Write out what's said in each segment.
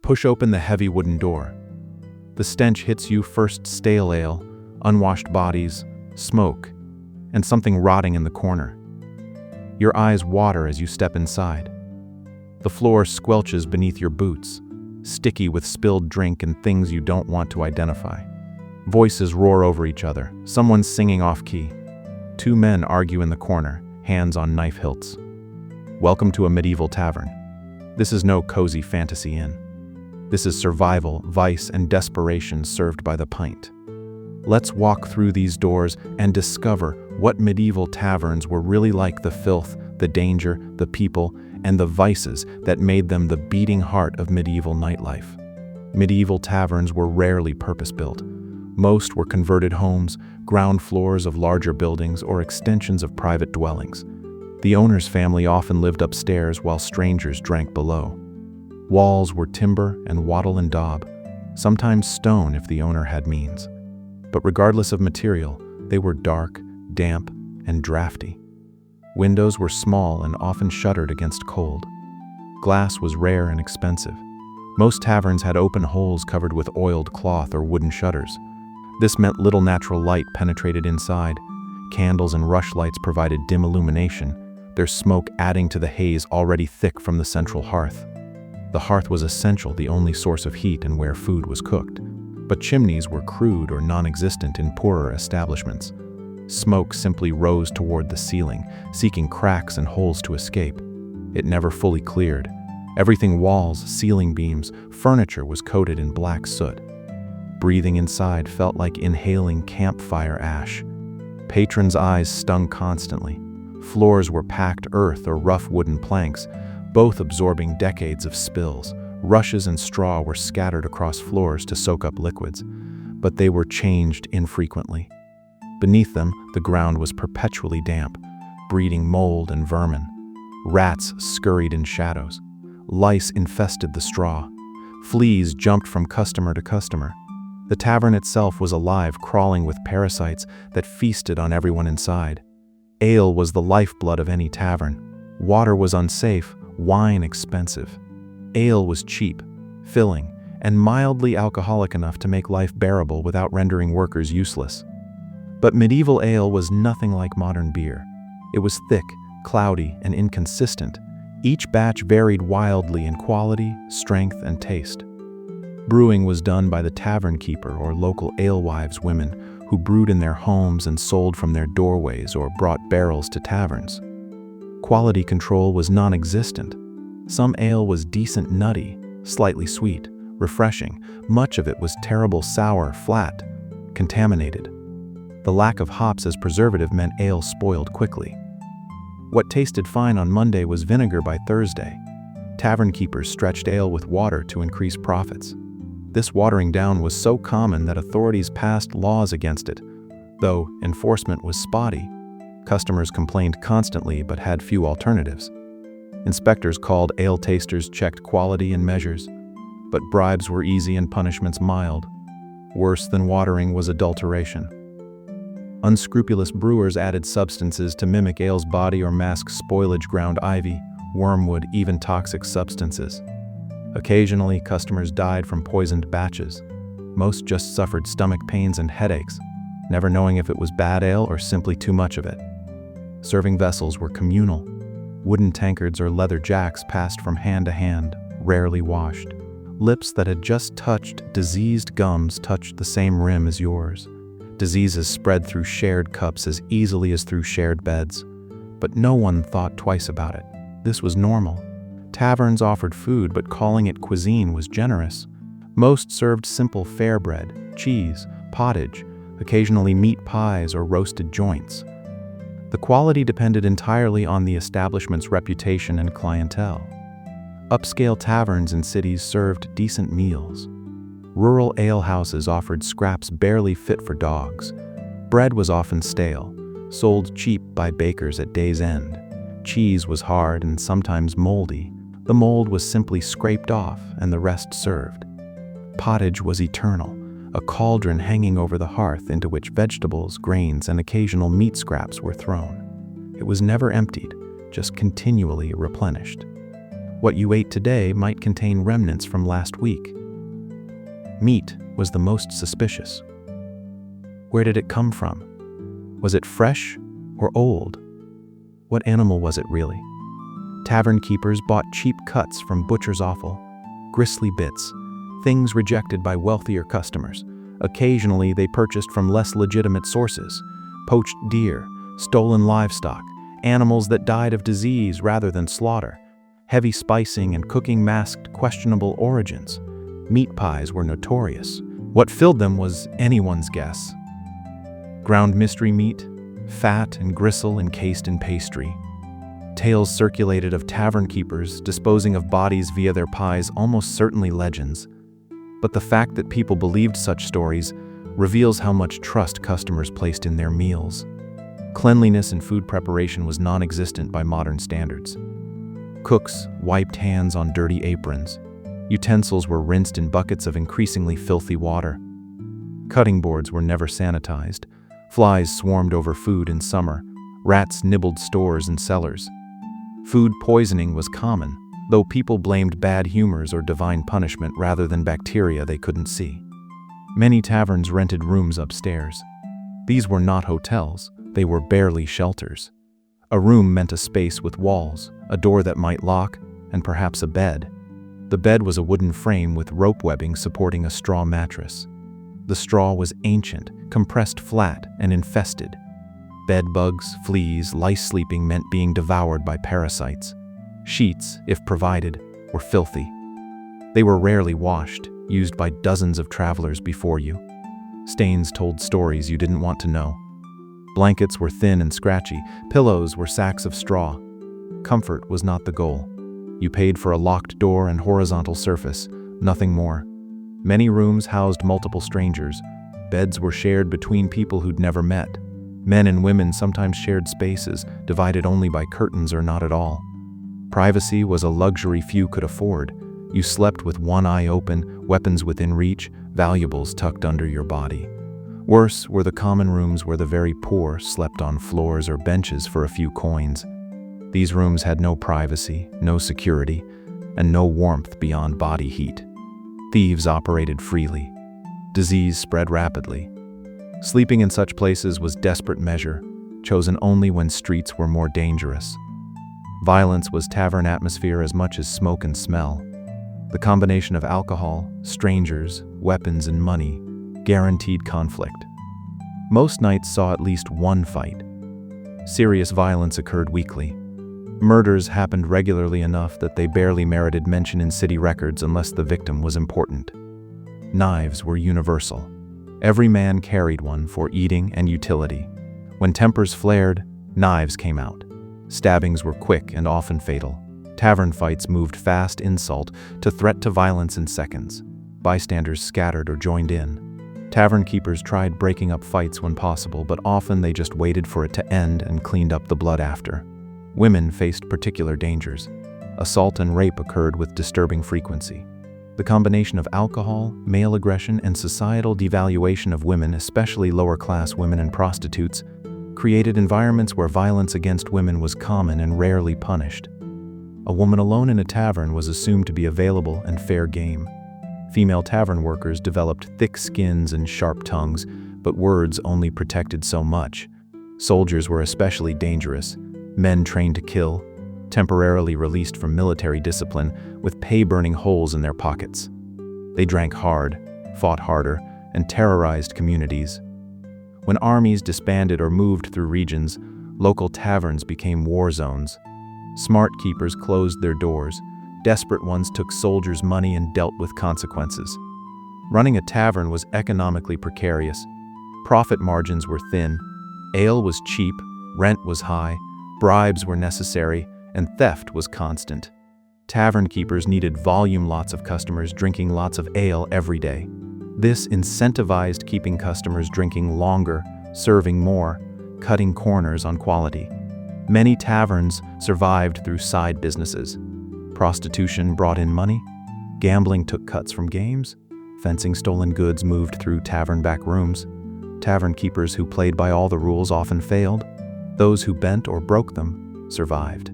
Push open the heavy wooden door. The stench hits you first: stale ale, unwashed bodies, smoke, and something rotting in the corner. Your eyes water as you step inside. The floor squelches beneath your boots, sticky with spilled drink and things you don't want to identify. Voices roar over each other, someone singing off-key. Two men argue in the corner, hands on knife hilts. Welcome to a medieval tavern. This is no cozy fantasy inn. This is survival, vice, and desperation served by the pint. Let's walk through these doors and discover what medieval taverns were really like: the filth, the danger, the people, and the vices that made them the beating heart of medieval nightlife. Medieval taverns were rarely purpose-built. Most were converted homes, ground floors of larger buildings, or extensions of private dwellings. The owner's family often lived upstairs while strangers drank below. Walls were timber and wattle and daub, sometimes stone if the owner had means. But regardless of material, they were dark, damp, and drafty. Windows were small and often shuttered against cold. Glass was rare and expensive. Most taverns had open holes covered with oiled cloth or wooden shutters. This meant little natural light penetrated inside. Candles and rushlights provided dim illumination, their smoke adding to the haze already thick from the central hearth. The hearth was essential, the only source of heat and where food was cooked. But chimneys were crude or non-existent in poorer establishments. Smoke simply rose toward the ceiling, seeking cracks and holes to escape. It never fully cleared. Everything: walls, ceiling beams, furniture was coated in black soot. Breathing inside felt like inhaling campfire ash. Patrons' eyes stung constantly. Floors were packed earth or rough wooden planks, both absorbing decades of spills. Rushes and straw were scattered across floors to soak up liquids, but they were changed infrequently. Beneath them, the ground was perpetually damp, breeding mold and vermin. Rats scurried in shadows. Lice infested the straw. Fleas jumped from customer to customer. The tavern itself was alive, crawling with parasites that feasted on everyone inside. Ale was the lifeblood of any tavern. Water was unsafe, wine expensive. Ale was cheap, filling, and mildly alcoholic enough to make life bearable without rendering workers useless. But medieval ale was nothing like modern beer. It was thick, cloudy, and inconsistent. Each batch varied wildly in quality, strength, and taste. Brewing was done by the tavern keeper or local alewives women who brewed in their homes and sold from their doorways or brought barrels to taverns. Quality control was non-existent. Some ale was decent nutty, slightly sweet, refreshing. Much of it was terrible sour, flat, contaminated. The lack of hops as preservative meant ale spoiled quickly. What tasted fine on Monday was vinegar by Thursday. Tavern keepers stretched ale with water to increase profits. This watering down was so common that authorities passed laws against it. Though enforcement was spotty, customers complained constantly but had few alternatives. Inspectors called ale tasters, checked quality and measures, but bribes were easy and punishments mild. Worse than watering was adulteration. Unscrupulous brewers added substances to mimic ale's body or mask spoilage: ground ivy, wormwood, even toxic substances. Occasionally, customers died from poisoned batches. Most just suffered stomach pains and headaches, never knowing if it was bad ale or simply too much of it. Serving vessels were communal. Wooden tankards or leather jacks passed from hand to hand, rarely washed. Lips that had just touched diseased gums touched the same rim as yours. Diseases spread through shared cups as easily as through shared beds. But no one thought twice about it. This was normal. Taverns offered food, but calling it cuisine was generous. Most served simple fare bread, cheese, pottage, occasionally meat pies or roasted joints. The quality depended entirely on the establishment's reputation and clientele. Upscale taverns in cities served decent meals. Rural alehouses offered scraps barely fit for dogs. Bread was often stale, sold cheap by bakers at day's end. Cheese was hard and sometimes moldy. The mold was simply scraped off and the rest served. Pottage was eternal, a cauldron hanging over the hearth into which vegetables, grains, and occasional meat scraps were thrown. It was never emptied, just continually replenished. What you ate today might contain remnants from last week. Meat was the most suspicious. Where did it come from? Was it fresh or old? What animal was it really? Tavern keepers bought cheap cuts from butcher's offal, gristly bits, things rejected by wealthier customers. Occasionally, they purchased from less legitimate sources: poached deer, stolen livestock, animals that died of disease rather than slaughter. Heavy spicing and cooking masked questionable origins. Meat pies were notorious. What filled them was anyone's guess. Ground mystery meat, fat and gristle encased in pastry. Tales circulated of tavern keepers disposing of bodies via their pies, almost certainly legends. But the fact that people believed such stories reveals how much trust customers placed in their meals. Cleanliness in food preparation was non-existent by modern standards. Cooks wiped hands on dirty aprons. Utensils were rinsed in buckets of increasingly filthy water. Cutting boards were never sanitized. Flies swarmed over food in summer. Rats nibbled stores and cellars. Food poisoning was common, though people blamed bad humors or divine punishment rather than bacteria they couldn't see. Many taverns rented rooms upstairs. These were not hotels, they were barely shelters. A room meant a space with walls, a door that might lock, and perhaps a bed. The bed was a wooden frame with rope webbing supporting a straw mattress. The straw was ancient, compressed flat, and infested. Bed bugs, fleas, lice sleeping meant being devoured by parasites. Sheets, if provided, were filthy. They were rarely washed, used by dozens of travelers before you. Stains told stories you didn't want to know. Blankets were thin and scratchy, pillows were sacks of straw. Comfort was not the goal. You paid for a locked door and horizontal surface, nothing more. Many rooms housed multiple strangers. Beds were shared between people who'd never met. Men and women sometimes shared spaces, divided only by curtains or not at all. Privacy was a luxury few could afford. You slept with one eye open, weapons within reach, valuables tucked under your body. Worse were the common rooms where the very poor slept on floors or benches for a few coins. These rooms had no privacy, no security, and no warmth beyond body heat. Thieves operated freely. Disease spread rapidly. Sleeping in such places was desperate measure, chosen only when streets were more dangerous. Violence was tavern atmosphere as much as smoke and smell. The combination of alcohol, strangers, weapons, and money guaranteed conflict. Most nights saw at least one fight. Serious violence occurred weekly. Murders happened regularly enough that they barely merited mention in city records unless the victim was important. Knives were universal. Every man carried one for eating and utility. When tempers flared, knives came out. Stabbings were quick and often fatal. Tavern fights moved fast insult to threat to violence in seconds. Bystanders scattered or joined in. Tavern keepers tried breaking up fights when possible, but often they just waited for it to end and cleaned up the blood after. Women faced particular dangers. Assault and rape occurred with disturbing frequency. The combination of alcohol, male aggression, and societal devaluation of women, especially lower-class women and prostitutes, created environments where violence against women was common and rarely punished. A woman alone in a tavern was assumed to be available and fair game. Female tavern workers developed thick skins and sharp tongues, but words only protected so much. Soldiers were especially dangerous, men trained to kill, temporarily released from military discipline with pay burning holes in their pockets. They drank hard, fought harder, and terrorized communities. When armies disbanded or moved through regions, local taverns became war zones. Smart keepers closed their doors. Desperate ones took soldiers' money and dealt with consequences. Running a tavern was economically precarious. Profit margins were thin. Ale was cheap, rent was high, bribes were necessary, and theft was constant. Tavern keepers needed volume, lots of customers drinking lots of ale every day. This incentivized keeping customers drinking longer, serving more, cutting corners on quality. Many taverns survived through side businesses. Prostitution brought in money. Gambling took cuts from games. Fencing stolen goods moved through tavern back rooms. Tavern keepers who played by all the rules often failed. Those who bent or broke them survived.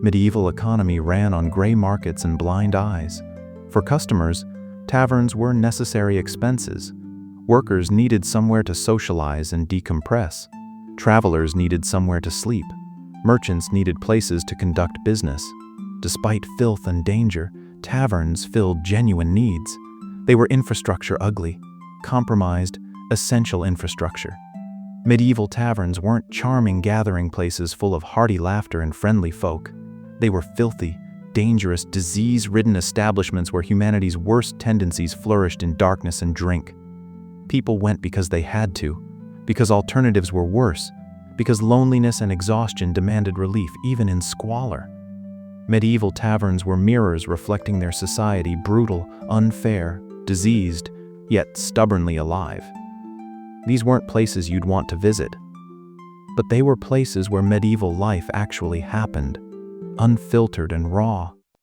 Medieval economy ran on gray markets and blind eyes. For customers, taverns were necessary expenses. Workers needed somewhere to socialize and decompress. Travelers needed somewhere to sleep. Merchants needed places to conduct business. Despite filth and danger, taverns filled genuine needs. They were infrastructure ugly, compromised, essential infrastructure. Medieval taverns weren't charming gathering places full of hearty laughter and friendly folk. They were filthy, dangerous, disease-ridden establishments where humanity's worst tendencies flourished in darkness and drink. People went because they had to, because alternatives were worse, because loneliness and exhaustion demanded relief even in squalor. Medieval taverns were mirrors reflecting their society, brutal, unfair, diseased, yet stubbornly alive. These weren't places you'd want to visit, but they were places where medieval life actually happened, unfiltered and raw.